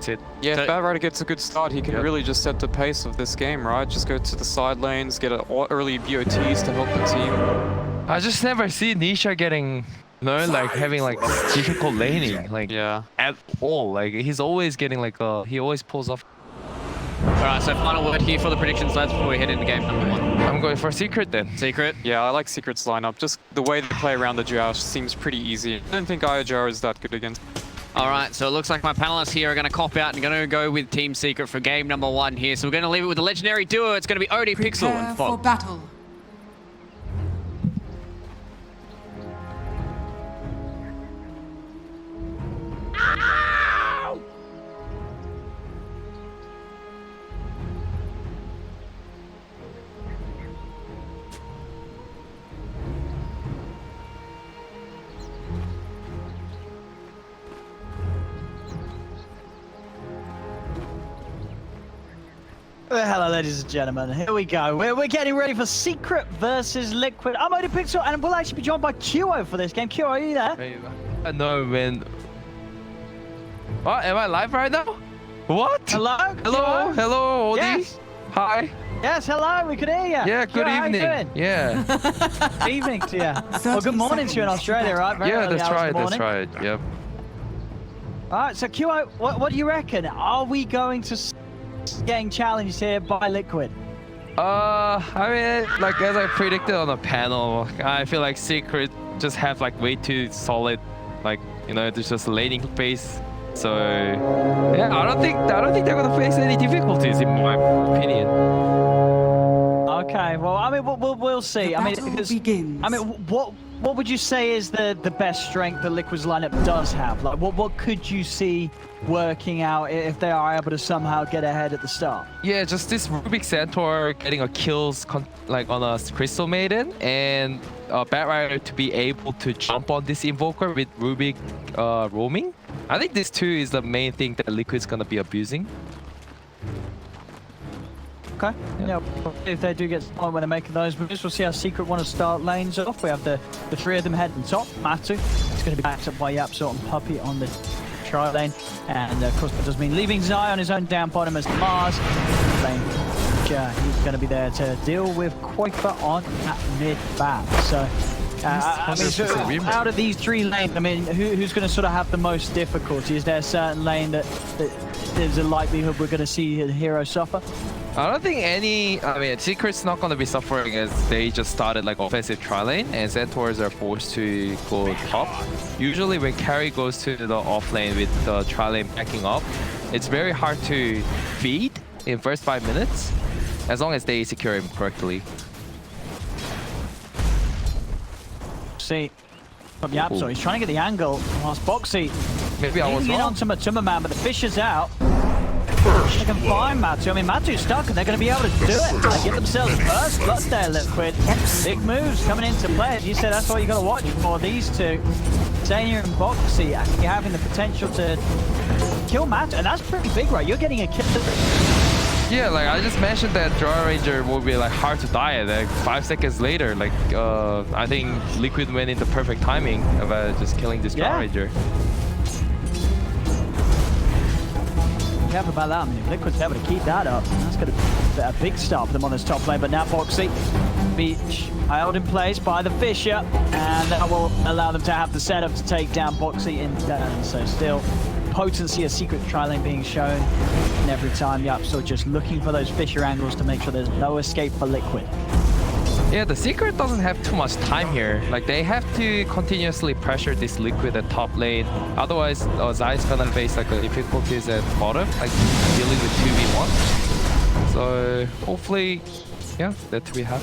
That's it. Yeah, So- if Batrider gets a good start, he can really just set the pace of this game, right? Just go to the side lanes, get early BOTs to help the team. I just never see Nisha getting, like having like difficult laning, like Yeah. at all. Like he's always getting like he always pulls off. Alright, so final word here for the predictions, lads, before we head into game number 1. I'm going for Secret then. Secret. Yeah, I like Secret's lineup. Just the way they play around the Joust seems pretty easy. I don't think Iojar is that good against. Alright, so it looks like my panelists here are going to cop out and going to go with Team Secret for game number 1 here. So we're going to leave it with the legendary duo. It's going to be OD Pixel and For Fog. battle. Well, hello, ladies and gentlemen. Here we go. We're getting ready for Secret versus Liquid. I'm OD Pixel, and we'll actually be joined by QO for this game. QO, are you there? No, man. What? Am I live right now? What? Hello? Hello? QO? Hello, OD? Yes. Hi. Yes, hello. We can hear you. Yeah, good QO, evening. How you doing? Yeah. Good evening to you. Well, good morning to you in Australia, right? Very Yeah, early that's hours right. of the That's morning. right. Yep. All right, so QO, what do you reckon? Are we going to getting challenged here by Liquid? I mean, like as I predicted on the panel, I feel like Secret just have like way too solid, like there's just laning base. So yeah, I don't think they're gonna face any difficulties in my opinion. Okay, well, I mean, we'll see. The I mean, battle because, begins. I mean, what would you say is the best strength that Liquid's lineup does have? Like, what could you see working out if they are able to somehow get ahead at the start? Yeah, just this Rubik Centaur getting a kills like on a Crystal Maiden, and Batrider to be able to jump on this Invoker with Rubik roaming. I think this too is the main thing that Liquid's gonna be abusing. Okay. Yeah. If they do get to the point where they're making those moves, we'll see how Secret want to start lanes off. We have the three of them heading top. Matu is going to be backed up by Yapsort and Puppy on the tri lane. And of course, that does mean leaving Zai on his own down bottom as Mars. Lane. He's going to be there to deal with Quaker on that mid back. So, I mean, so out of these 3 lanes, I mean, who's going to sort of have the most difficulty? Is there a certain lane that there's a likelihood we're going to see a hero suffer? I don't think I mean, Secret's not going to be suffering as they just started like offensive tri lane and Centaurs are forced to go top. Usually when carry goes to the off lane with the tri lane backing up, it's very hard to feed in first 5 minutes as long as they secure him correctly. See, from Yapsort, he's trying to get the angle whilst Boxy Maybe I was leaning in wrong. onto Matuma Man, but the fish is out. They can find Matu. I mean, Matu's stuck and they're going to be able to do it. They get themselves first blood there, Liquid. Big moves coming into play. As you said, that's what you got to watch for. These two, Zania and Boxy, actually having the potential to kill Matu. And that's pretty big, right? You're getting a kill. Yeah, like I just mentioned that Draw Ranger will be like hard to die at like 5 seconds later. Like I think Liquid went into perfect timing about just killing this Draw Ranger. Careful about that. I mean, if Liquid's able to keep that up, that's going to be a big start for them on this top lane. But now Boxy be held in place by the Fisher, and that will allow them to have the setup to take down Boxy in turn. So still potency of Secret tri lane being shown, and every time Yapsort just looking for those Fisher angles to make sure there's no escape for Liquid. Yeah, the Secret doesn't have too much time here. Like they have to continuously pressure this Liquid at top lane. Otherwise, Zai's gonna face like difficulties at bottom, like dealing with 2v1. So hopefully, yeah, that we have.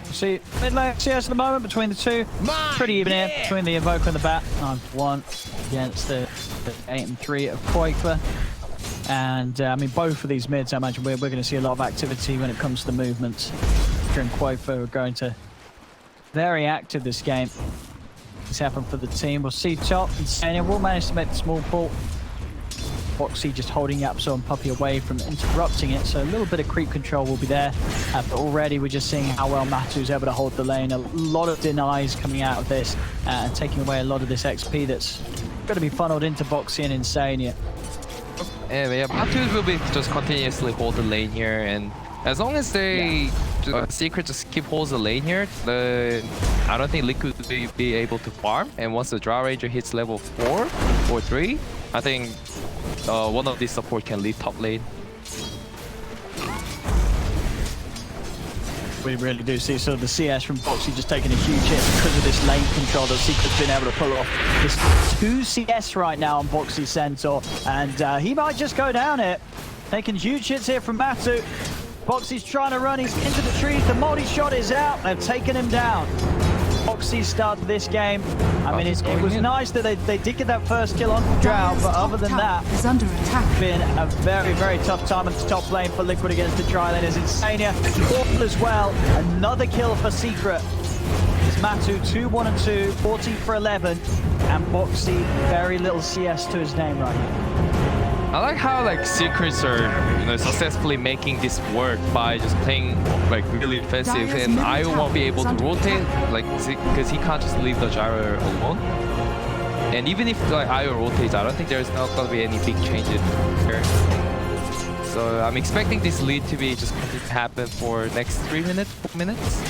See, mid lane CS at the moment between the two. Pretty even here between the Invoker and the Bat. 9-1 against the 8 and 3 of Quaker. And I mean, both of these mids, I imagine we're going to see a lot of activity when it comes to the movements. During Quaker, we're going to very active this game. It's happened for the team. We'll see top and Sanya will manage to make the small pull. Boxy just holding Yapsor and Puppy away from interrupting it, so a little bit of creep control will be there. But already we're just seeing how well Matu's able to hold the lane. A lot of denies coming out of this and taking away a lot of this XP that's going to be funneled into Boxy and Insane here. Yeah, Batrider will be just continuously hold the lane here, and as long as they Secret just keep holds the lane here, I don't think Liquid will be able to farm. And once the Drow Ranger hits level 4 or 3, I think one of these support can lead top lane. We really do see sort of the CS from Boxy just taking a huge hit because of this lane control that Secret's been able to pull off. There's 2 CS right now on Boxy Centaur, and he might just go down here. Taking huge hits here from Matu. Boxy's trying to run, he's into the trees, the multi-shot is out, they've taken him down. Boxy's start to this game. I mean, it was nice that they did get that first kill on Drow, but other than that, is under attack. It's been a very, very tough time at the top lane for Liquid against the Tri-Laners. Insania as well. Another kill for Secret. It's Matu 2-1-2, 14 for 11, and Boxy very little CS to his name right now. I like how Secrets are successfully making this work by just playing really defensive, and Io won't be able to rotate because he can't just leave the gyro alone. And even if Io rotates, I don't think there's not gonna be any big changes here. So I'm expecting this lead to be just going to happen for next 3 minutes, 4 minutes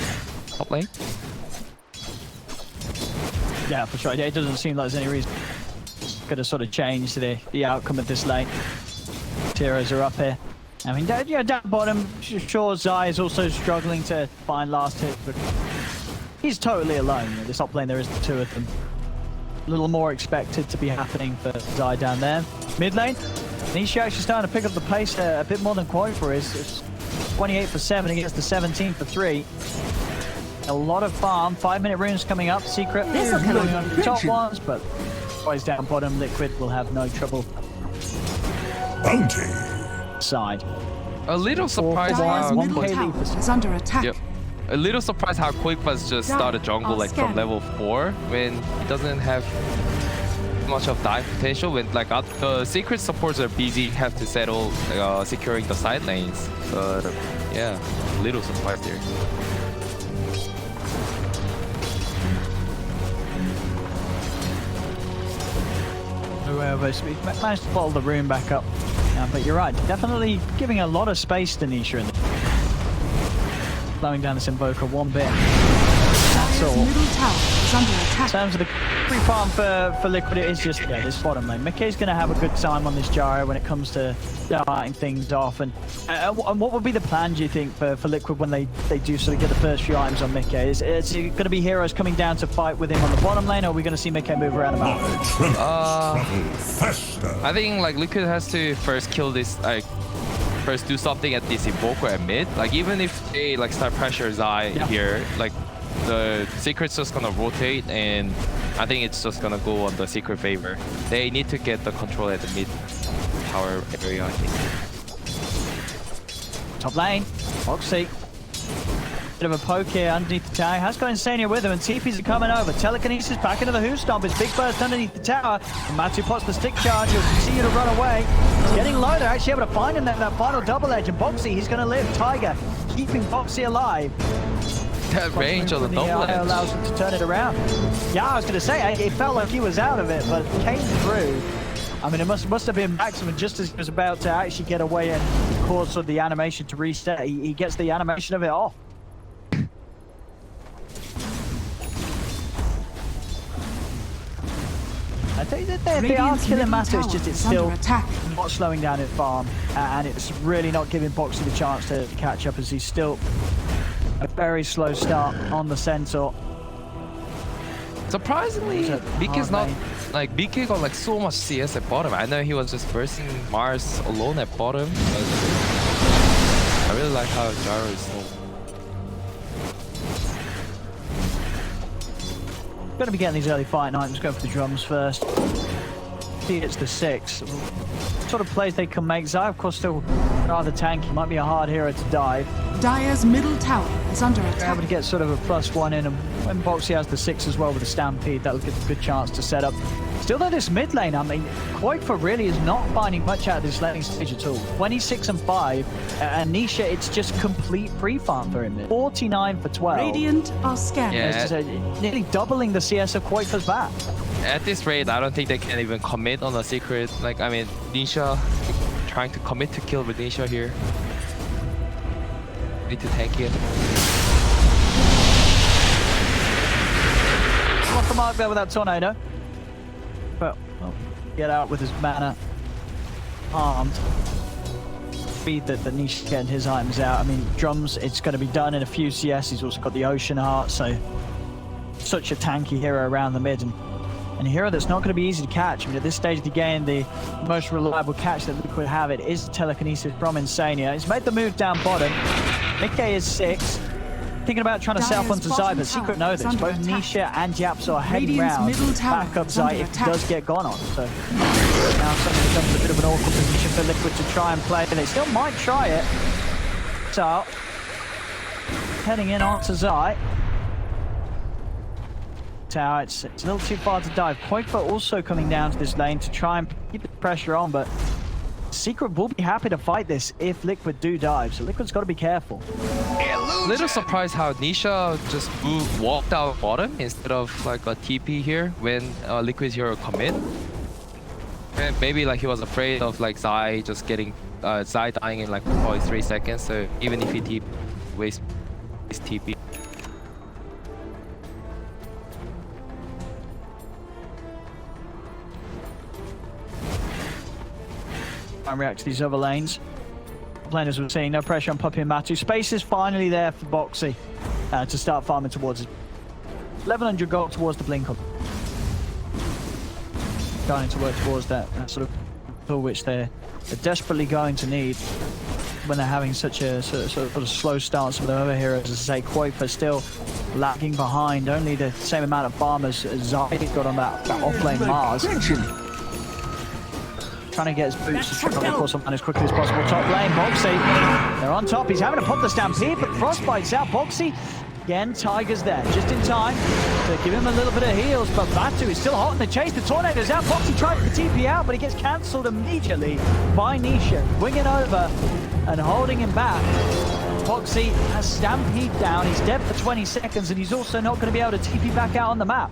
top lane. Yeah, for sure. It doesn't seem like there's any reason going to sort of change the outcome of this lane. Tiras are up here. I mean, down bottom, sure Zai is also struggling to find last hit, but he's totally alone. This top lane, there is the 2 of them. A little more expected to be happening for Zai down there. Mid lane, Nisha actually starting to pick up the pace a bit more than Quoifer is. It's 28 for 7 against the 17 for 3. A lot of farm. 5-minute runes coming up. Secret is going on the top ones, but boys down bottom, Liquid will have no trouble. Bounty. Side. A little surprised how middle tower is under attack. Yep. A little surprised how Quake's just started jungle from level 4 when he doesn't have much of dive potential. When the secret supports are busy, have to settle securing the side lanes. But yeah, a little surprised there. We managed to bottle the room back up, but you're right, definitely giving a lot of space to Nisha in slowing down this Invoker one bit. That's all. Middle tower is under attack. In terms of the free farm for Liquid, it is just this bottom lane. Mickey's going to have a good time on this gyro when it comes to starting things off. And what would be the plan, do you think, for Liquid when they do sort of get the first few items on Mickey? Is it going to be heroes coming down to fight with him on the bottom lane, or are we going to see Mickey move around the map? I think Liquid has to first kill this, first do something at this Invoker at mid. Even if they start pressure Zai here, the Secret's just gonna rotate, and I think it's just gonna go on the Secret favor. They need to get the control at the mid tower area, I think. Top lane, Boxy. Bit of a poke here underneath the tower. Has got Insania with him, and TPs are coming over. Telekinesis back into the Who Stomp. It's big burst underneath the tower. And Matu pots the stick charge. He'll continue to run away. He's getting low. They're actually able to find him there, that final double edge. And Boxy, he's going to live. Tiger keeping Boxy alive. That range on the double edge allows him to turn it around. Yeah, I was going to say, it felt like he was out of it, but came through. I mean, it must have been maximum just as he was about to actually get away and cause sort of the animation to reset. He gets the animation of it off. I think that they are killing Matu, it's just it's still not slowing down his farm, and it's really not giving Boxy the chance to catch up, as he's still a very slow start on the Centaur. Surprisingly, BK's not BK got so much CS at bottom. I know he was just versing Mars alone at bottom, but I really like how Gyro is so. Going to be getting these early fighting items. Go for the drums first. See, it's the 6. Sort of plays they can make. Zai, of course, still rather tanky. Might be a hard hero to dive. Dire's middle tower is under attack. Able to get sort of a +1 in, and when Boxy has the 6 as well with the Stampede, that'll give a good chance to set up. Still though, this mid lane, I mean, Quoifer really is not finding much out of this laning stage at all. 26 and 5, and Nisha, it's just complete free farm for him. 49 for 12. Radiant are scanning. Yeah. It's nearly doubling the CS of Quoifer's back. at this rate, I don't think they can even commit on a secret. Like, I mean, Nisha trying to commit to kill with Nisha here. Need to tank it. Off the mark there with that tornado. But well, get out with his mana armed. Speed that Nisha getting his items out. I mean, drums, it's going to be done in a few CS. He's also got the Ocean Heart, so such a tanky hero around the mid, and a hero that's not going to be easy to catch. I mean, at this stage of the game, the most reliable catch that Liquid have it is telekinesis from Insania. He's made the move down bottom. Nikkei is 6. Thinking about trying to self onto Zai, but Secret know this. Both Nisha and Yapso are heading round back up Zai if he does get gone on. So now suddenly becomes a bit of an awkward position for Liquid to try and play. They still might try it. So heading in onto Zai. Tower, it's a little too far to dive. Koikfa also coming down to this lane to try and keep the pressure on, but Secret will be happy to fight this if Liquid do dive, so Liquid's got to be careful. A little surprised how Nisha just walked out bottom instead of like a TP here when Liquid's hero commit. And maybe like he was afraid of like Zai just getting Zai dying in like probably 3 seconds, so even if he TP, waste his TP. And react to these other lanes. Laners we're seeing no pressure on Puppy and Matu. Space is finally there for Boxy to start farming towards it. 1100 gold towards the blink on. Starting to work towards that sort of pull which they're desperately going to need when they're having such a sort of slow start. Some of the other heroes, as I say, Koifa still lagging behind. Only the same amount of farmers as Zai got on that off-lane Mars. Trying to get his boots to trickle across on as quickly as possible. Top lane, Boxy. They're on top. He's having to pop the Stampede, but Frostbite's out. Boxy, again, Tiger's there. Just in time to give him a little bit of heals, but Batu is still hot in the chase. The Tornado's out. Boxy tried to TP out, but he gets cancelled immediately by Nisha. Winging over and holding him back. Boxy has Stampede down. He's dead for 20 seconds, and he's also not going to be able to TP back out on the map.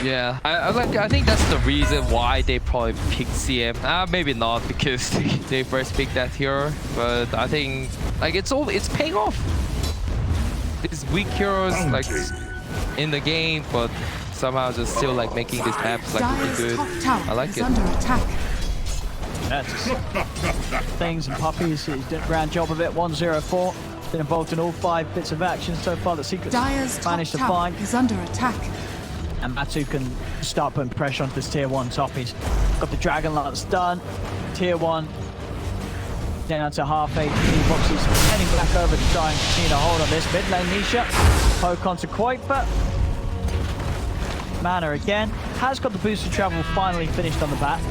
Yeah, I think that's the reason why they probably picked CM. Maybe not because they first picked that hero, but I think like it's paying off. These weak heroes like in the game, but somehow just still like making these maps like really good. I like it. Under attack. That's things and Puppies. He's done a grand job of it. 104. Been involved in all 5 bits of action so far that Secret managed to find. Is under attack. And Matu can start putting pressure onto this tier 1 top. He's got the Dragon Lance done. Tier 1 down to half HP. Boxy's heading back over to try and continue to hold on this. Mid lane Nisha. Poke onto Koifa. Mana again. Has got the boosted travel finally finished on the bat.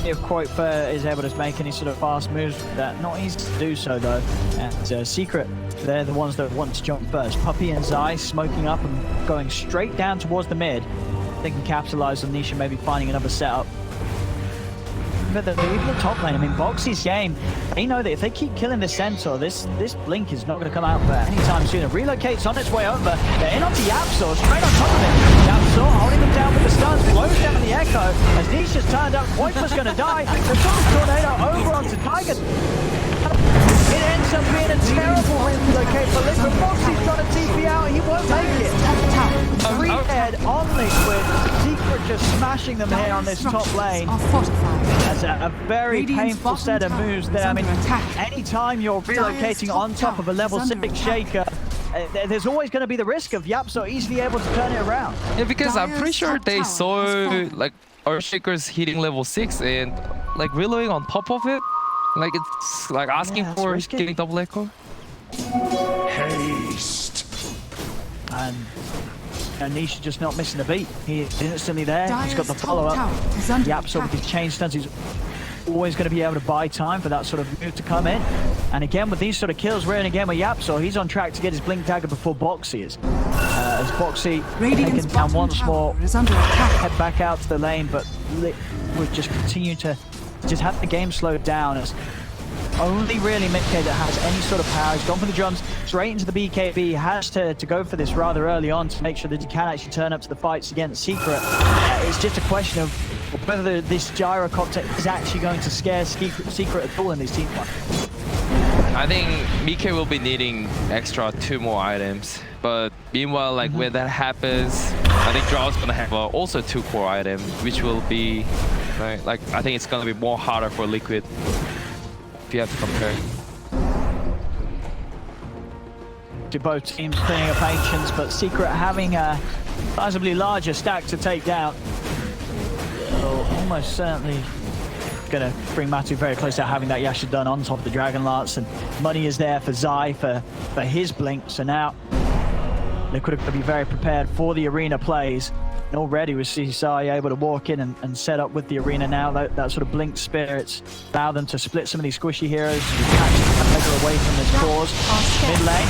If Koifa is able to make any sort of fast moves, that not easy to do so though. And Secret, they're the ones that want to jump first. Puppy and Zai smoking up and going straight down towards the mid. They can capitalize on Nisha maybe finding another setup. But even the top lane, I mean, Boxy's game, they know that if they keep killing the Centaur, this blink is not going to come out for anytime soon. It relocates on its way over. They're in onto Yapso, straight on top of him. Yapso holding him down with the stuns, blows down the Echo. As Nisha's turned up, Koifa's going to die. The Tornado over onto Tiger. It ends up being a terrible relocate for Liquid. Boxy's trying to TP out, he won't make it. 3 head on Liquid. Secret just smashing them here on this top lane. That's a very painful set of moves there. I mean, anytime you're relocating on top of a level 6 Shaker, there's always going to be the risk of Yapso easily able to turn it around. Yeah, because I'm pretty sure they saw like Earthshakers hitting level 6 and like reloading on top of it. Like it's like asking for getting double echo. Haste. And Nisha just not missing a beat. He is instantly there. He's got the follow-up. Yapso with his chain stuns. He's always going to be able to buy time for that sort of move to come in. And again, with these sort of kills, we're in again with Yapso. He's on track to get his Blink Dagger before Boxy is. As Boxy taken down once more, head back out to the lane, but would just continue to just have the game slowed down as only really Mickey that has any sort of power. He's gone for the drums, straight into the BKB. He has to go for this rather early on to make sure that he can actually turn up to the fights against Secret. It's just a question of whether this gyrocopter is actually going to scare Secret at all in this team fight. I think Mickey will be needing extra 2 more items. But meanwhile, like when that happens, I think Draw's gonna have also 2 core items, which will be like I think it's gonna be more harder for Liquid if you have to compare. Both teams cleaning up Ancients, but Secret having a sizably larger stack to take down. So almost certainly going to bring Matu very close to having that Yasha done on top of the Dragon Lance, and money is there for Zai for his blink. So now Liquid are going to be very prepared for the arena plays. And already we see Zai able to walk in and set up with the arena now. That sort of blink spirits allow them to split some of these squishy heroes, catch away from this cause. Mid lane.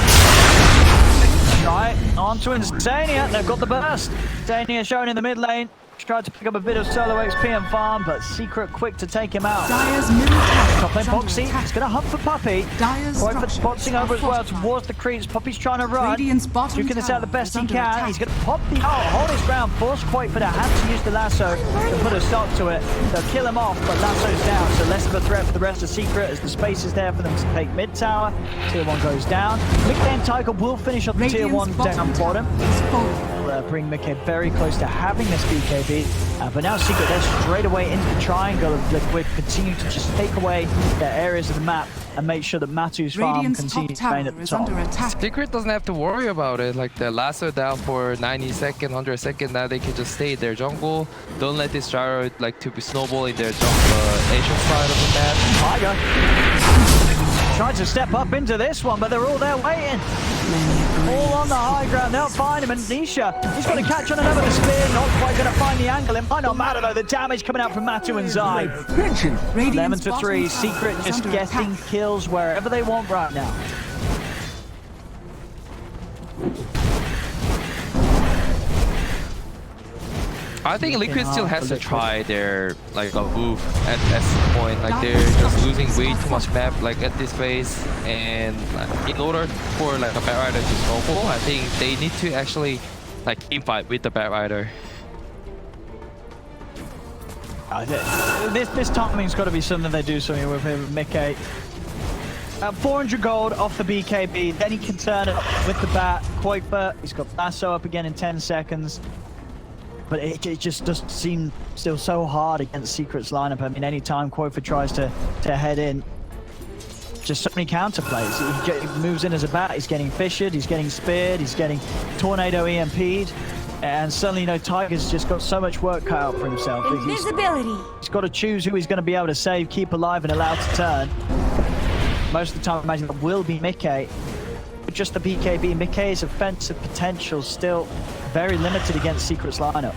Right, on to Insania. They've got the burst. Insania shown in the mid lane. Tried to pick up a bit of solo XP and farm, but Secret quick to take him out. Dire's middle tower Top lane is under Boxy, attack. he's going to hunt for Puppey. Dire's Quite for structures boxing are over as well fortified. towards the creeps. Puppey's trying to run. Radiant's bottom Duking this out the tower best is he under can. attack. He's going to pop the hold his ground, force Quake, but has to use the lasso to put a stop to it. They'll kill him off, but lasso's down, so less of a threat for the rest of Secret as the space is there for them to take mid tower. Tier 1 goes down. Mid lane Tiger will finish up the Tier 1 down bottom. Is full. Bring Mickey very close to having this BKB, but now Secret they're straight away into the triangle of Liquid, continue to just take away their areas of the map and make sure that Matu's farm Radiant's top continues to tower remain at the is top. under attack. Secret doesn't have to worry about it. Like the lasso down for 90 seconds, 100 seconds. Now they can just stay in their jungle. Don't let this gyro like to be snowballing their Asian side of the map. Tiger trying to step up into this one, but they're all there waiting. All on the high ground, they'll find him, and Nisha, he's going to catch on another spear, not quite going to find the angle. It might not matter though, the damage coming out from Matu and Zai. 11 Radiant's to 3, bottom Secret tower is just under getting attack. kills wherever they want right now. I think Liquid still has to Liquid. try their like a move at this point. Like they're just losing way too much map like at this phase, and in order for like a Batrider to snowball, I think they need to actually like team fight with the Batrider. This timing's got to be something they do something with him, Mickey. 400 gold off the BKB, then he can turn it with the bat. Kuiper, he's got lasso up again in 10 seconds. But it just doesn't seem still so hard against Secret's lineup. I mean, anytime Kuiper tries to head in, just so many counter plays. He moves in as a bat, he's getting fissured, he's getting speared, he's getting tornado EMP'd. And suddenly, you know, Tiger's just got so much work cut out for himself. Invisibility. He's got to choose who he's going to be able to save, keep alive, and allow to turn. Most of the time, I imagine that will be Mickey. But just the BKB, Mickey's offensive potential still very limited against Secret's lineup.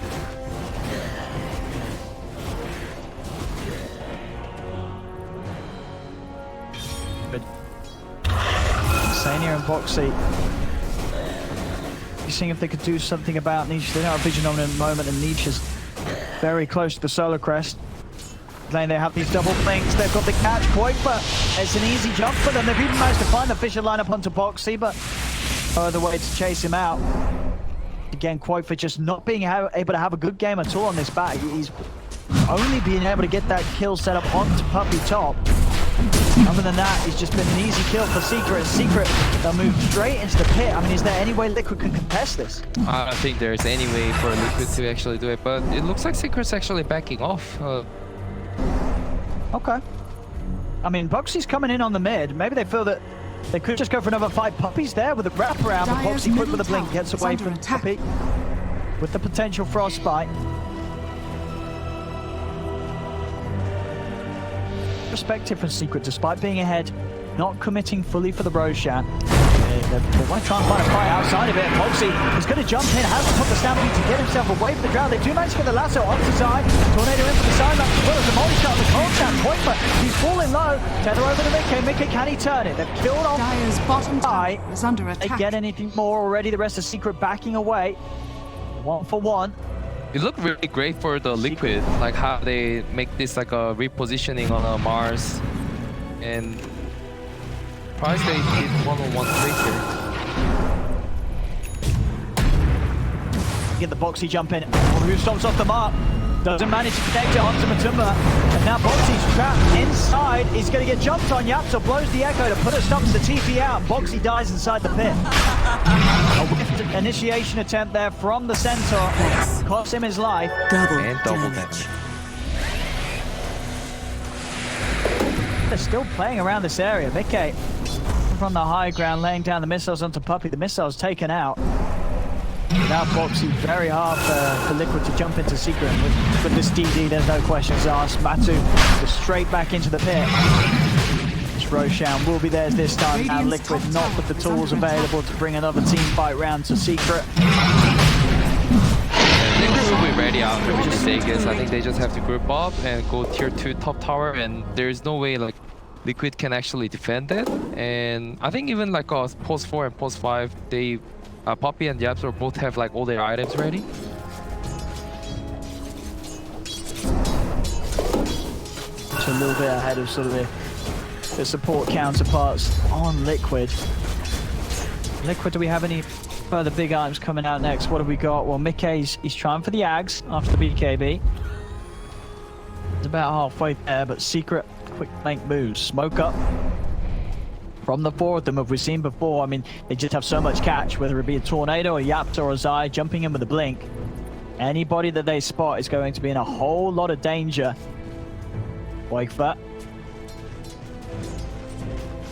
But Sania and Boxy, seeing if they could do something about Nisha. They don't have vision on him at the moment, and Nisha's very close to the solar crest. Then they have these double blinks. They've got the catch point, but it's an easy jump for them. They've even managed to find the Fisher lineup onto Boxy, but no other way to chase him out. Again, Kuiper just not being able to have a good game at all on this bat. He's only being able to get that kill set up onto Puppey top. Other than that, it's just been an easy kill for Secret. Secret, they'll move straight into the pit. I mean, is there any way Liquid can contest this? I don't think there's any way for Liquid to actually do it, but it looks like Secret's actually backing off. Okay. I mean, Boxy's coming in on the mid. Maybe they feel that they could just go for another fight. Puppey's there with a wraparound, but Dire's Boxy quick with middle a blink tower gets is away under from attack. Puppey with the potential frostbite. Perspective for Secret, despite being ahead, not committing fully for the Roshan. They want to try and find a fight outside of it. Boxy is going to jump in, has to put the stampede to get himself away from the ground. They do manage to get the lasso onto side. Tornado in for the side map as well as the molly shot on the cold snap point, but he's falling low. Tether over to Mickey. Mickey, can he turn it? They've killed off. Dire's bottom Zai. tower is under They attack. get anything more already. The rest of Secret backing away. 1 for 1. It looked really great for the Liquid, like how they make this like a repositioning on Mars, and surprised they did 1-on-1 trade here. Get the Boxy jump in. Who stops off the mark? Doesn't manage to connect it onto Matumba. And now Boxy's trapped inside. He's going to get jumped on. Yapso blows the echo to put a stop to the TP out. And Boxy dies inside the pit. A whiffed initiation attempt there from the Centaur. Cost him his life. Double damage. They're still playing around this area. Mickey from the high ground laying down the missiles onto Puppey. The missile's taken out. Now Boxy, very hard for Liquid to jump into Secret. With this DD, there's no questions asked. Matu goes straight back into the pit. Roshan will be theirs this time. And Liquid not with the tools available to bring another team fight round to Secret. Liquid will be ready after we just take this. I think they just have to group up and go tier 2 top tower, and there's no way like Liquid can actually defend it. And I think even like post 4 and post 5, they Puppey and Yapso both have like all their items ready. It's a little bit ahead of sort of the support counterparts on Liquid. Liquid, do we have any further big items coming out next? What have we got? Well, Mickey's he's trying for the Ags after the BKB. It's about halfway there, but Secret quick flank moves. Smoke up. From the 4 of them, have we seen before? I mean, they just have so much catch, whether it be a Tornado, a Yapso, or a Zai, jumping in with a blink. Anybody that they spot is going to be in a whole lot of danger. Wakefa.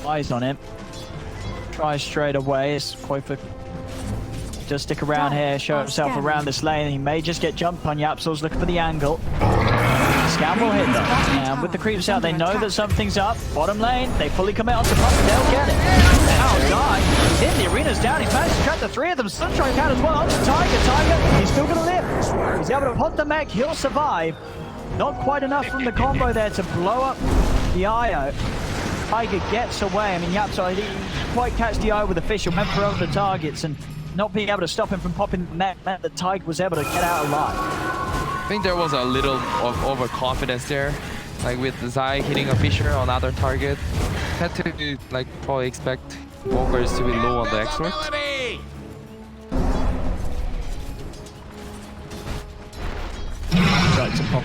Eyes on him. Tries straight away. It's Wakefa. Just stick around here, show himself around this lane. He may just get jumped on. Yapso's looking for the angle. Scam will hit them. And with the creeps out, they know that something's up. Bottom lane, they fully commit onto Puppey. They'll get it. Now Die. He's in. The arena's down. He managed to trap the 3 of them. Sunstrike out as well. Onto Tiger. Tiger, he's still going to live. He's able to put the mech. He'll survive. Not quite enough from the combo there to blow up the IO. Tiger gets away. I mean, Yapso, he didn't quite catch the IO with the fish. He went for over the targets, and not being able to stop him from popping the mech meant that Tiger was able to get out alive. I think there was a little of overconfidence there, like with Zai hitting a Fisher on other target. Had to like probably expect Walkers to be low on the Exort. Right to pop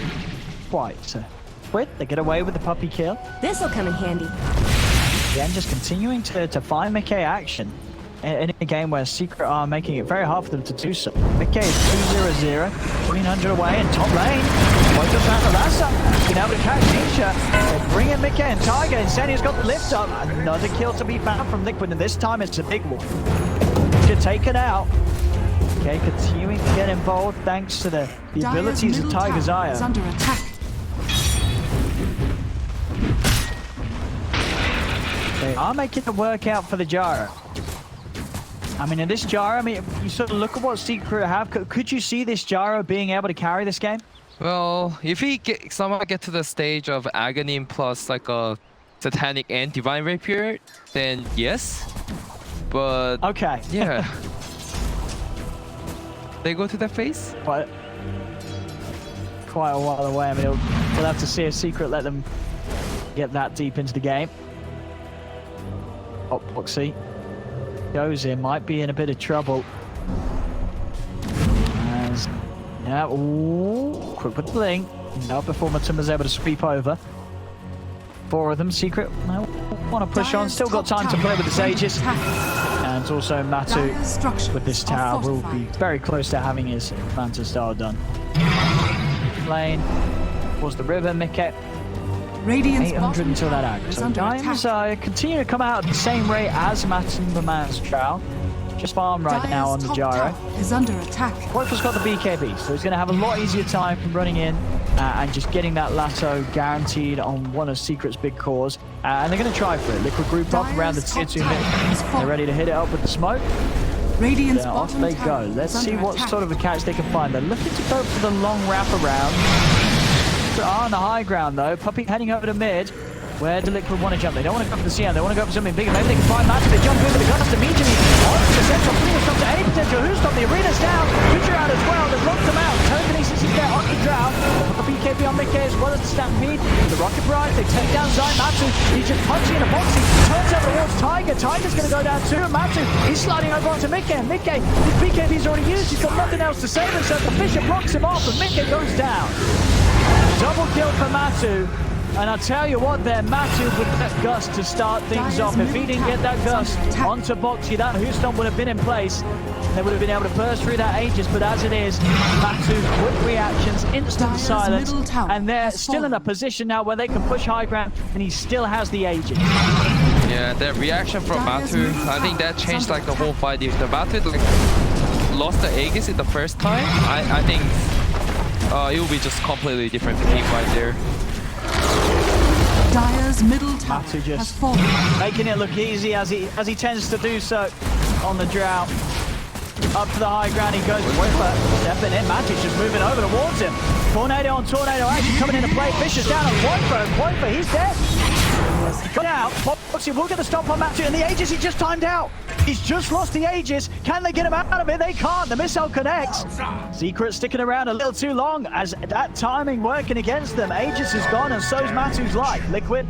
quite quick. They get away with the Puppey kill. This'll come in handy. Again, just continuing to find Mickey action in a game where Secret are making it very hard for them to do so. Mickey is 2-0-0, 300 away in top lane. Both of Lassa been able to catch Nisha. They bring in Mickey and Tiger. Insania's got the lift up. Another kill to be found from Liquid, and this time it's a big one. Get taken out. Okay, continuing to get involved thanks to the abilities of Tiger's Eye. Is under attack. They are making it work out for the Gyro. I mean, in this Gyro, I mean, you sort of look at what Secret have. Could you see this Gyro being able to carry this game? Well, if he somehow get to the stage of Aghanim plus like a Satanic and Divine Rapier, then yes. But okay, yeah, they go to that phase. But quite a while away. I mean, we'll have to see if Secret let them get that deep into the game. Oh, Boxy goes in, might be in a bit of trouble. As, yeah, ooh, quick with the blink. Now before Matumba's able to sweep over. 4 of them, Secret want to push on, still got time to play with the Sages. And also Matu with this tower will be very close to having his Phantom Star done. Lane towards the river, Mickey. 800 until that act. So Dimes continue to come out at the same rate as Matumba's Trow. Just farm right now on the Gyro. Is under attack. Wakefa's got the BKB, so he's going to have a lot easier time from running in and just getting that lasso guaranteed on one of Secret's big cores. And they're going to try for it. Liquid group up around the tier 2 mid. They're ready to hit it up with the smoke. Radiant's Off they go. Let's see what sort of a catch they can find. They're looking to go for the long wrap around. On the high ground though, Puppey heading over to mid. Where do Liquid want to jump? They don't want to go for the CM, they want to go for something bigger. Maybe they can find Matt. They jump in with the gust immediately. On the central, pretty much stop to any potential. Who's stopped? The arena's down. Future out as well. They've locked them out. Telekinesis is there on the Drow. The BKB on Mickey as well as the Stampede. The Rocket Barrage, they take down Matsu. He's just punching in a boxy. Turns over towards Tiger. Tiger's going to go down too. Matsu, he's sliding over onto Mickey. Mickey, his BKB's already used. He's got nothing else to save himself. The Fisher blocks him off and Mickey goes down. Double kill for Matsu. And I'll tell you what there, Matsu with that gust to start things off. If he didn't get that gust onto Boxy, that Houston would have been in place. They would have been able to burst through that Aegis, but as it is, Matsu, quick reactions, instant silence, and they're still in a position now where they can push high ground, and he still has the Aegis. Yeah, that reaction from Matu, I think that changed like the whole fight. If the Matu like lost the Aegis in the first time, I think it will be just completely different team right there. Dire's middle tower Matu has just fallen. making it look easy as he tends to do so on the Drow. Up to the high ground he goes. Wiper stepping in. Matu's just moving over towards him. Tornado on Tornado action coming into play. Fisher's down on Wiper. Wiper, he's dead. Got out. Boxy will get the stop on Matu, and the Aegis he just timed out. He's just lost the Aegis. Can they get him out of it? They can't. The missile connects. Secret sticking around a little too long as that timing working against them. Aegis is gone, and so's Matu's life. Liquid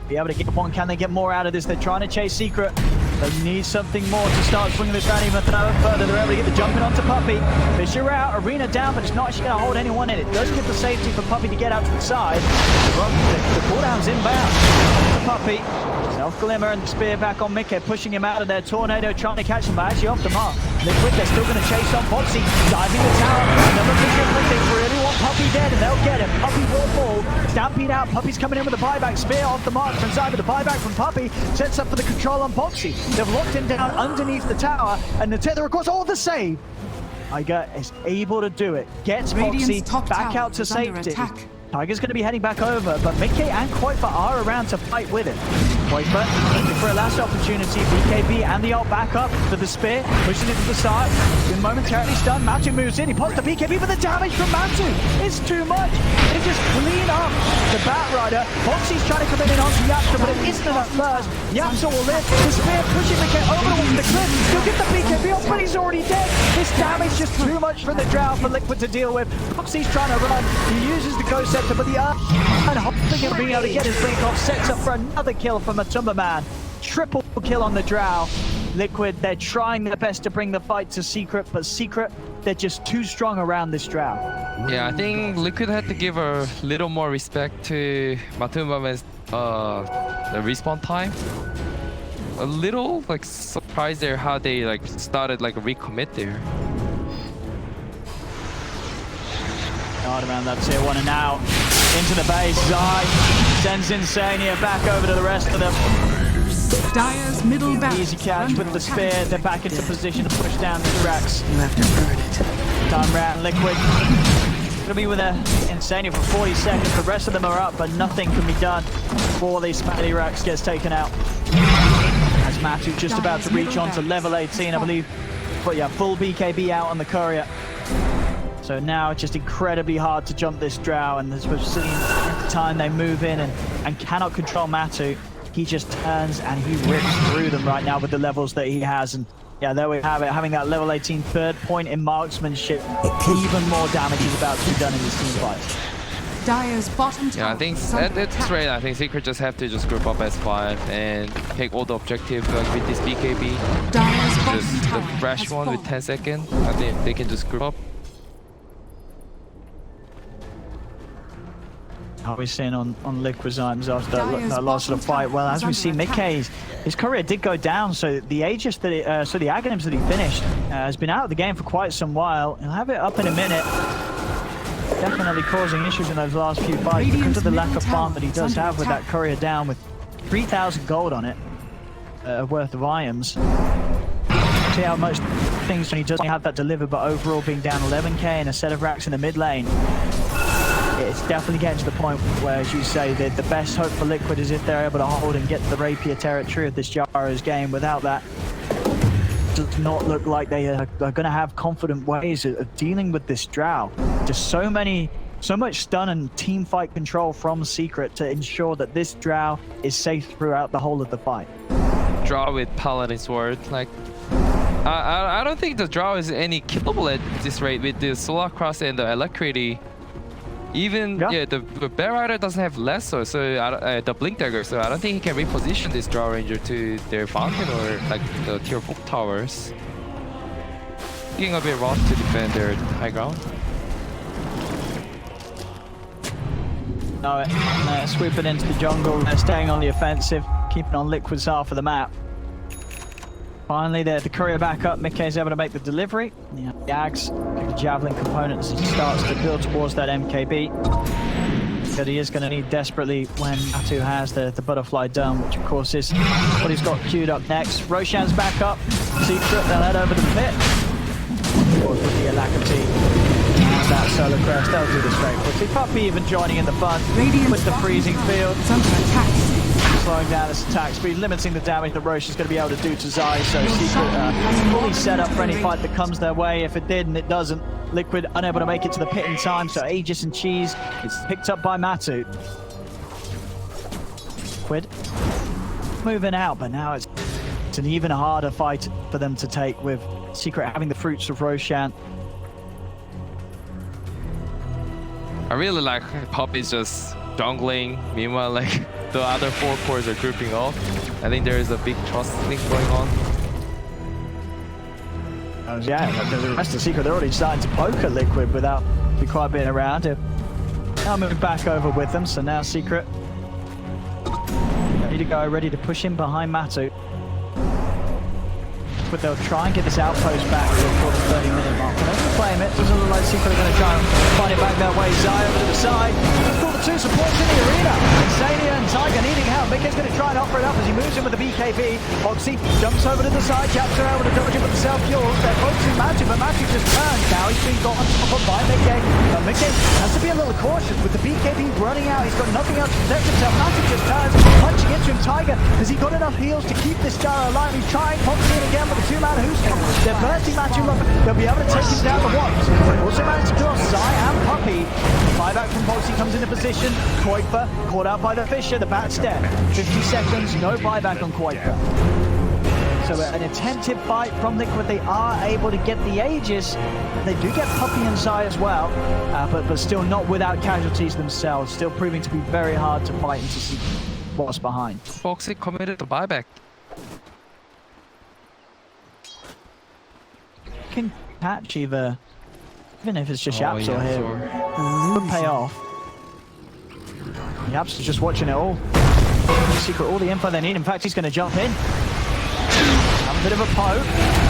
be able to get one. Can they get more out of this? They're trying to chase Secret. They need something more to start swinging this round even further. They're able to get the jumping onto Puppy. Fisher out, Arena down, but it's not actually going to hold anyone in. It does give the safety for Puppy to get out to the side. The cooldown's inbound. Puppy. Self-Glimmer and the spear back on Mickey, pushing him out of there. Tornado trying to catch him, but actually off the mark. Liquid, they're still going to chase on Boxy. Diving the tower. Another Fisher click. They really want Puppy dead, and they'll get him. Puppy will fall. Stampede out. Puppy's coming in with a buyback. Spear off the mark from side, but the buyback from Puppy sets up for the control on Boxy. They've locked him down underneath the tower, and the tether, of course, the save. Tiger is able to do it. Gets Boxy back out to safety. Tiger's going to be heading back over, but Mickey and Kuiper are around to fight with him. Kuiper looking for a last opportunity. BKB and the ult back up for the spear, pushing it to the side. Been momentarily stunned. Matu moves in. He pops the BKB, but the damage from Matu is too much. They just clean up the Batrider. Boxy's trying to come in onto Yapsa, but it isn't enough first. Yapsa will live. The spear pushing Mickey over towards the cliff. He'll get the BKB off, but he's already dead. This damage just too much for the Drow for Liquid to deal with. Boxy's trying to run. He uses the Ghost Scepter, but the and hoping he'll be able to get his blink off, sets up for another kill from Matumba Man. Triple kill on the Drow. Liquid, they're trying their best to bring the fight to Secret, but Secret, they're just too strong around this Drow. Yeah, I think Liquid had to give a little more respect to Matumba Man's the respawn time. A little like surprised there how they like started like a recommit there. Hard around that tier 1 and now into the base. Zai sends Insania back over to the rest of them. Dire's middle barracks Easy catch with the spear. They're back into position to push down the Drax. You have to earn it. Time round, Liquid. Gonna be with Insania for 40 seconds. The rest of them are up, but nothing can be done before these Smitty Rax gets taken out. As Matu just about to reach on to level 18, I believe. But yeah, full BKB out on the Courier. So now it's just incredibly hard to jump this Drow, and as we've seen at the time they move in and cannot control Matu, he just turns and he rips through them right now with the levels that he has. And yeah, there we have it, having that level 18 third point in marksmanship. Even more damage is about to be done in this team fight. Dire's bottom tower. Yeah, I think that's right. I think Secret just have to just group up as 5 and take all the objectives with this BKB. Dire's bottom Just tower the fresh has one with fallen. 10 seconds. I think they can just group up. How are we seeing on Liquid's arms after that loss of the fight? Well, as we see, Mickey's his career did go down, so the Aegis that so the Aghanims that he finished has been out of the game for quite some while. He'll have it up in a minute. Definitely causing issues in those last few fights because of the lack of farm that he does have with that courier down with 3,000 gold on it worth of items. See how much things when he doesn't have that delivered, but overall being down 11k and a set of racks in the mid lane. It's definitely getting to the point where, as you say, the best hope for Liquid is if they're able to hold and get to the Rapier territory of this Jaro's game. Without that, it does not look like they are going to have confident ways of dealing with this Drow. Just so much stun and team fight control from Secret to ensure that this Drow is safe throughout the whole of the fight. Draw with Paladin Sword, like I don't think the draw is any killable at this rate with the Solar Cross and the Alacrity. Even the Batrider doesn't have Lasso, so the Blink Dagger, so I don't think he can reposition this Draw Ranger to their Fountain or like the tier 4 towers. Being a bit rough to defend their high ground. No, sweeping into the jungle, staying on the offensive, keeping on Liquid's half of the map. Finally, the courier back up. Mickey's able to make the delivery. The Yags, the Javelin components, he starts to build towards that MKB. But he is going to need desperately when Atu has the Butterfly Dome, which of course is what he's got queued up next. Roshan's back up. Secret, they'll head over to the pit. Of course, with the Alacrity and that Solar Crest, they'll do this very quickly. Puppey even joining in the fun with the freezing field. It's under attack. Slowing down this attack speed, limiting the damage that Roche is going to be able to do to Zai. So Secret fully set up for any fight that comes their way. If it did and it doesn't, Liquid unable to make it to the pit in time. So Aegis and Cheese is picked up by Matu. Liquid moving out, but now it's an even harder fight for them to take with Secret having the fruits of Roshan. I really like Puppey's just jungling. Meanwhile, like the other 4 cores are grouping off. I think there is a big trust thing going on. Yeah, the rest of Secret, they're already starting to poke at Liquid without quite being around him. Now moving back over with them, so now Secret ready to go, ready to push in behind Matu. But they'll try and get this outpost back before the 30-minute mark. They don't claim it. Doesn't look like Secret are going to try and fight it back that way. Zai over to the side. He's got the 2 supports in the arena. Zalia and Tiger needing help. Mickey's going to try and offer it up as he moves in with the BKB. Foxy jumps over to the side. Japs are able to dodge it with the self-fuels. They're focusing Matu, but Matu just turns. Now he's been got on top of by Mickey. But Mickey has to be a little cautious with the BKB running out. He's got nothing else to protect himself. Matu just turns, punching into him. Tiger, has he got enough heals to keep this Gyro alive? He's trying. Foxy in again with the 2-man Houston. They're bursting Matu up. They'll be able to take him down the ones. Also managed to draw Zai and Puppey. Buyback from Foxy comes into position. Kuiper caught out by the Fisher. The bat step. 50 seconds. No buyback on Kuiper. So an attentive fight from Liquid. They are able to get the Aegis. They do get Puppey and Zai as well, but still not without casualties themselves. Still proving to be very hard to fight and to see what's behind. Foxy committed the buyback. Can catch even if it's just Yaps or here, would pay off. Yaps is just watching it all. Secret all the info they need. In fact, he's going to jump in. Have a bit of a poke.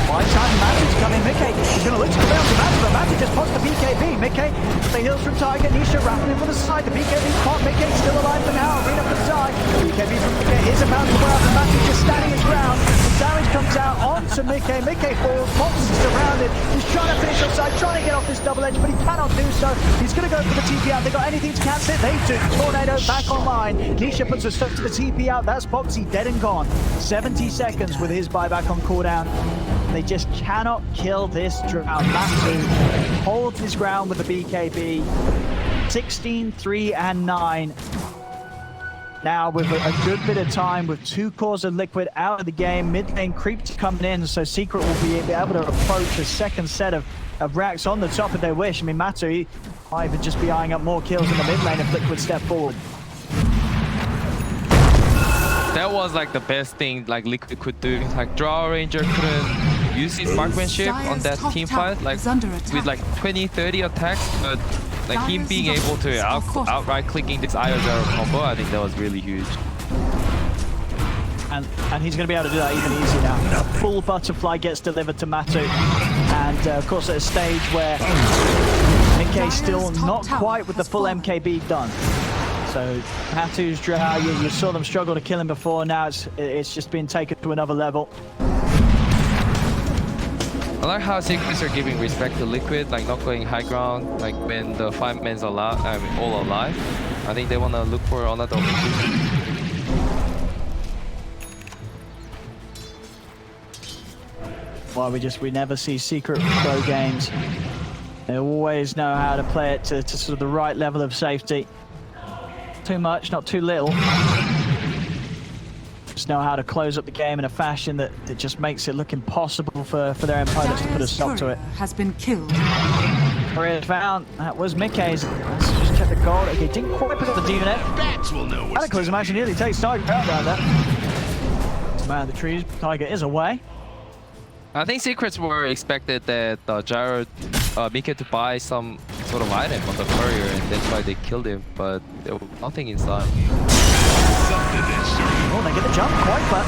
By the time Matu's coming, Mickey is going to look to come down to Matu, but Matu just pops the BKB. Mickey, the heals from Tiger. Nisha wrapping him from the side. The BKB's caught. Mickey still alive for now. Arena from Zai. BKB from Mickey is about to wear out, and Matu just standing his ground. The damage comes out onto Mickey. Mickey falls. Fox is surrounded. He's trying to finish offside, trying to get off this double edge, but he cannot do so. He's going to go for the TP out. They got anything to cancel it? They do. Tornado back online. Nisha puts a stuff to the TP out. That's Foxy dead and gone. 70 seconds with his buyback on cooldown. They just cannot kill this drought. Matu holds his ground with the BKB. 16, 3, and 9. Now with a good bit of time, with 2 cores of Liquid out of the game, mid lane creeps coming in, so Secret will be able to approach a second set of racks on the top if they wish. I mean, Matu might even just be eyeing up more kills in the mid lane if Liquid step forward. That was like the best thing like Liquid could do. Like Draw Ranger couldn't use his marksmanship on that team fight, like with like 20-30 attacks, but like him being able to outright clicking this IO0 combo, I think that was really huge. And he's going to be able to do that even easier now. Full butterfly gets delivered to Matu, and of course at a stage where Mickey's still not quite with the full MKB done. So Matu's draw, you saw them struggle to kill him before. Now it's just been taken to another level. I like how Secrets are giving respect to Liquid, like not going high ground, like when the 5 men's all alive. I think they want to look for another opportunity. Well, we never see Secret pro games. They always know how to play it to sort of the right level of safety. Too much, not too little. just know how to close up the game in a fashion that just makes it look impossible for their opponents to put a stop to it. Has been killed. Career found. That was Mickey's. Let's just check the goal. Okay, didn't quite put up the DNF. Cataclysm actually nearly takes Tiger out down there. Man, the trees. Tiger is away. I think Secrets were expected that Gyro Mickey to buy some sort of item on the courier, and that's why they killed him, but there was nothing inside. Oh, they get the jump quite flat.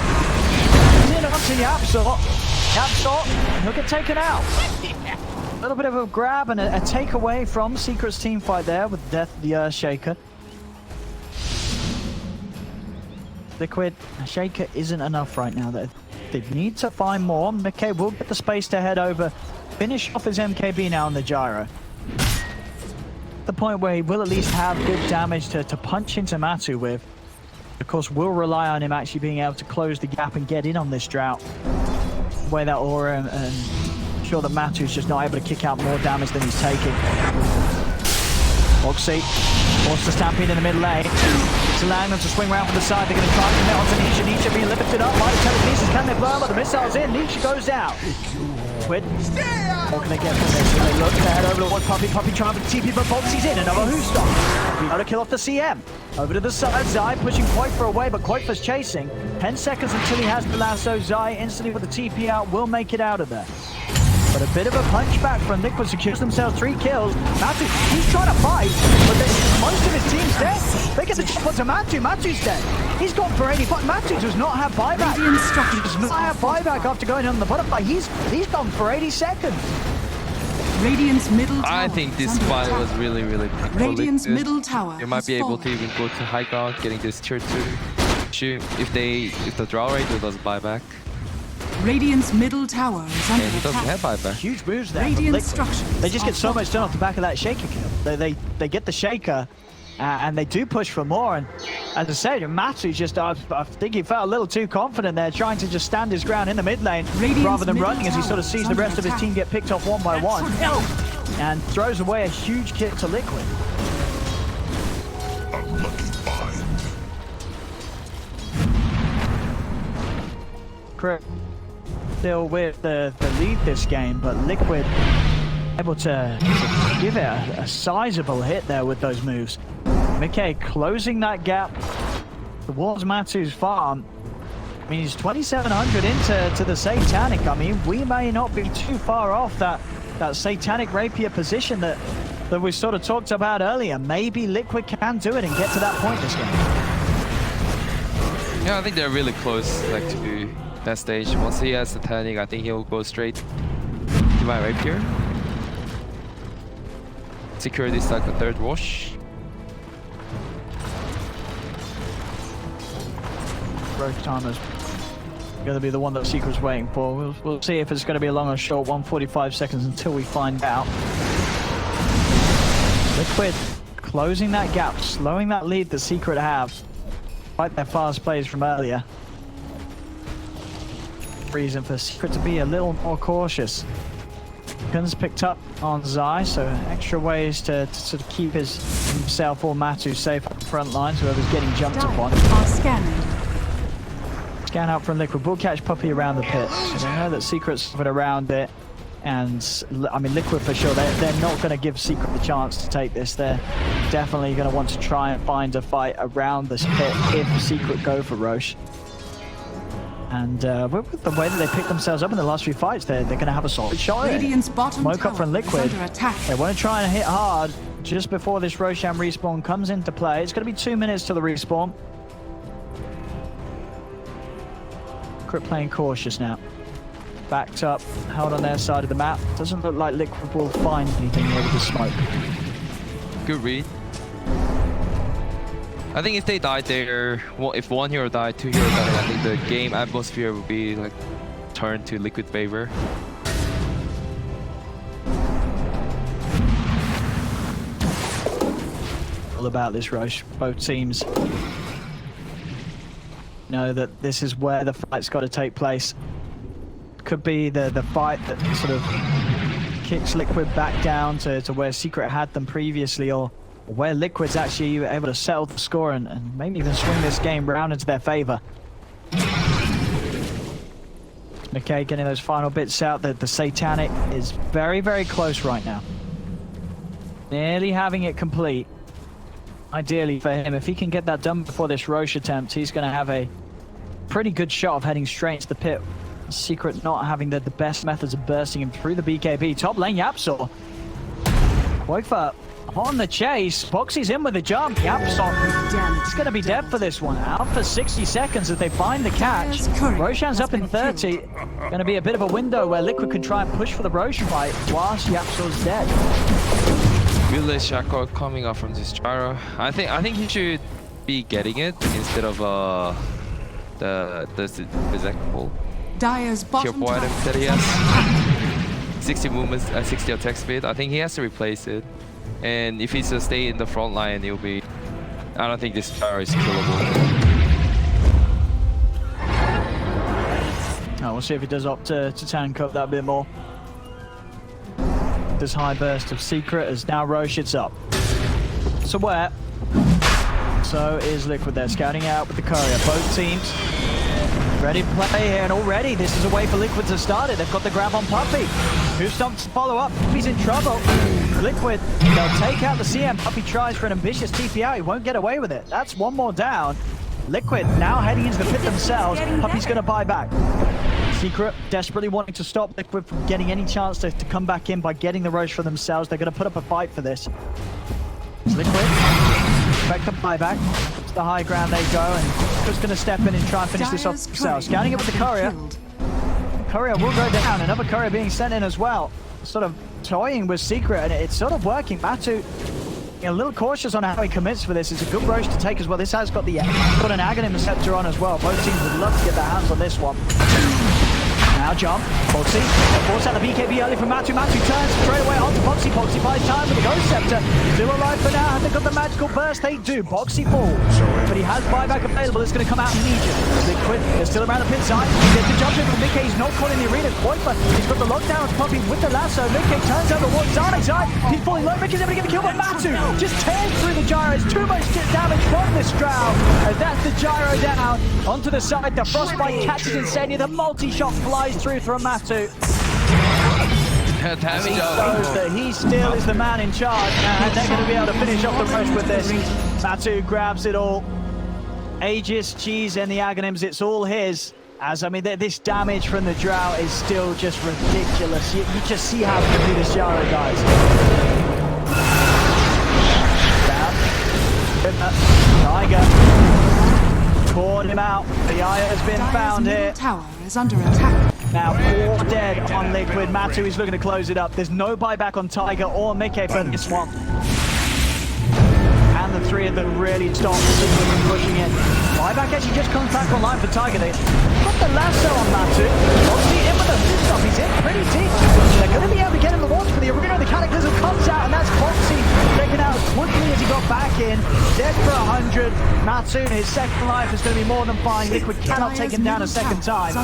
He's in onto the Absol. Absol, he'll get taken out. A little bit of a grab and a takeaway from Secret's team fight there with Death the Earthshaker. Liquid, Shaker isn't enough right now. They need to find more. Mickey will get the space to head over, finish off his MKB now on the Gyro. The point where he will at least have good damage to punch into Matu with. Of course, we'll rely on him actually being able to close the gap and get in on this drought. Wear that aura and ensure that Matu's just not able to kick out more damage than he's taking. Oxy wants to stampede in the mid lane. It's allowing them to swing around from the side. They're going to try and commit onto Nisha. Nisha being lifted up. Might have telekinesis. Can they blow him? But the missile's in. Nisha goes down. Quid. What can they get from this? They look to head over to one Puppy. Puppy trying to TP, but Boltsy's in. Another who stop. Able to kill off the CM. Over to the side. Zai pushing Quaifa away, but Quaifa's chasing. 10 seconds until he has the lasso. Zai instantly with the TP out will make it out of there. But a bit of a punchback from Liquid secures themselves 3 kills. Matu, he's trying to fight, but most of his team's dead. They get the jump onto Matu. Matu's dead. He's gone for 80, but Matu does not have buyback. He does not have buyback after going on the butterfly. He's gone for 80 seconds. Radiant's middle tower. I think this fight was really Radiant's good. middle tower. You might be able to even go to high ground, getting this tier 2 shoot if the draw rate does buyback. Radiant's middle tower is under And he doesn't attack. have buyback. Huge moves there. Radiant structures. They just get so much done off the back of that Shaker kill. They get the Shaker, and they do push for more. And as I said, Matu just, I think he felt a little too confident there, trying to just stand his ground in the mid lane rather than running as he sort of sees the rest of his team get picked off one by one. And throws away a huge kick to Liquid. Unlucky find. Correct. Still with the lead this game, but Liquid able to give it a sizable hit there with those moves. Mickey closing that gap towards Matu's farm. I mean, he's 2,700 into the Satanic. I mean, we may not be too far off that Satanic Rapier position that we sort of talked about earlier. Maybe Liquid can do it and get to that point this game. Yeah, I think they're really close, like, to that stage. Once he has Satanic, I think he'll go straight to my Rapier. Secure this like a 3rd wash. Growth time is going to be the one that Secret's waiting for. We'll see if it's going to be a long or short 145 seconds until we find out. Liquid closing that gap, slowing that lead that Secret have. Despite their fast plays from earlier. Reason for Secret to be a little more cautious. Guns picked up on Zai, so extra ways to sort of keep himself or Matu safe up the front lines, whoever's getting jumped upon. Are scanning. Scan out from Liquid. We'll catch Puppy around the pit. So they know that Secret's around it. And, I mean, Liquid for sure, they're not going to give Secret the chance to take this. They're definitely going to want to try and find a fight around this pit if Secret go for Roche. And with the way that they picked themselves up in the last few fights, they're going to have a solid shot. Radiant's bottom Smoke tower up from is Liquid. under attack. They want to try and hit hard just before this Roshan respawn comes into play. It's going to be 2 minutes to the respawn. Crypt playing cautious now. Backed up, held on their side of the map. Doesn't look like Liquid will find anything over the smoke. Good read. I think if they died there, well, if 1 hero died, 2 hero died, I think the game atmosphere would be like turned to Liquid favor. All about this Roche. Both teams know that this is where the fight's got to take place. Could be the fight that sort of kicks Liquid back down to where Secret had them previously, or where Liquid's actually able to settle the score and maybe even swing this game round into their favor. McKay getting those final bits out. The Satanic is very, very close right now. Nearly having it complete. Ideally for him, if he can get that done before this Roche attempt, he's going to have a pretty good shot of heading straight into the pit. Secret not having the best methods of bursting him through the BKB. Top lane, Yapsor. Quakefa on the chase. Boxy's in with a jump. Yapsor is going to be dead for this one. Out for 60 seconds as they find the catch. Roshan's up in 30. Going to be a bit of a window where Liquid can try and push for the Roche fight whilst Yapsor's dead. Village Shackle coming up from this gyro. I think he should be getting it instead of the called? Dire's Tier bottom 4 item tower that he is under has. 60 movements, 60 attack speed. I think he has to replace it. And if he's to stay in the front line, he'll be. I don't think this gyro is killable. Oh, we'll see if he does opt to tank up that bit more. This high burst of Secret as now Roche it's up. So where? So is Liquid there, scouting out with the courier. Both teams ready to play here, and already this is a way for Liquid to start it. They've got the grab on Puppey. Who stops to follow up? Puppey's in trouble. Liquid, they'll take out the CM. Puppey tries for an ambitious TP out. He won't get away with it. That's one more down. Liquid now heading into the pit themselves. Puppey's going to buy back. Secret desperately wanting to stop Liquid from getting any chance to come back in by getting the Roche for themselves. They're going to put up a fight for this. It's Liquid. Expect a buyback. To the high ground they go, and just going to step in and try and finish this off themselves. Scouting it with the courier. Courier will go down. Another courier being sent in as well. Sort of toying with Secret, and it's sort of working. Matu a little cautious on how he commits for this. It's a good Roche to take as well. This has got an Aghanim Scepter on as well. Both teams would love to get their hands on this one. Now jump, Boxy, force out the BKB early from Matu. Matu turns straight away onto Boxy. Boxy buys time with the Ghost Scepter. Still alive for now. Have they got the magical burst? They do. Boxy falls, but he has buyback available. It's going to come out immediately. Liquid is still around the pit side. He gets the jump in from Mickey. He's not caught in the arena. Quakefa, he's got the lockdown Puppey with the lasso. Mickey turns over one side. He's falling low. Mickey's able to get the kill, but Matu just tears through the gyros. Too much damage from this Drow. And that's the gyro down. Onto the side. The Frostbite catches Insania. The multi-shot flies through from Matu. As he shows that he still is the man in charge, and they're going to be able to finish off the Roche with this. Matu grabs it all. Aegis, Cheese, and the Aghanims, it's all his. As I mean, this damage from the Drow is still just ridiculous. You just see how quickly this gyro dies. Down. Tiger. Caught him out. The eye has been found here. Tower is under attack. Now, all dead on Liquid. Matu is looking to close it up. There's no buyback on Tiger or Mickey for this one. And the three of them really stop Liquid from pushing in. Buyback actually just comes back online for Tiger. They got the lasso on Matu. Obviously in with the fist off. He's in pretty deep. They're going to be able to get him the launch for the arena. The Cataclysm comes out, and that's Foxy taken out as quickly as he got back in. Dead for 100. Matu, his second life is going to be more than fine. Liquid cannot take him down a second time.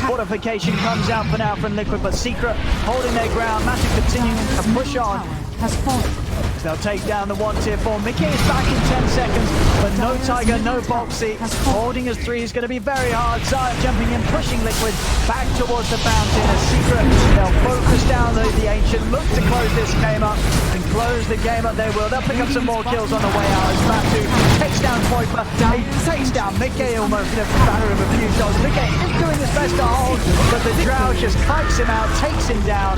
Fortification comes out for now from Liquid, but Secret holding their ground. Matu continuing to push on. Has fallen. They'll take down the 1 tier 4. Mickey is back in 10 seconds, but no Tiger, no Boxy. Holding his 3 is going to be very hard. Zaya jumping in, pushing Liquid back towards the fountain. A Secret, they'll focus down the Ancient, look to close this game up, and close the game up they will. They'll pick up some more kills on the way out as Matu takes down Quakefa. He takes down Mickey almost in a matter of a few shots. Mickey is doing his best to hold, but the Drow just kikes him out, takes him down.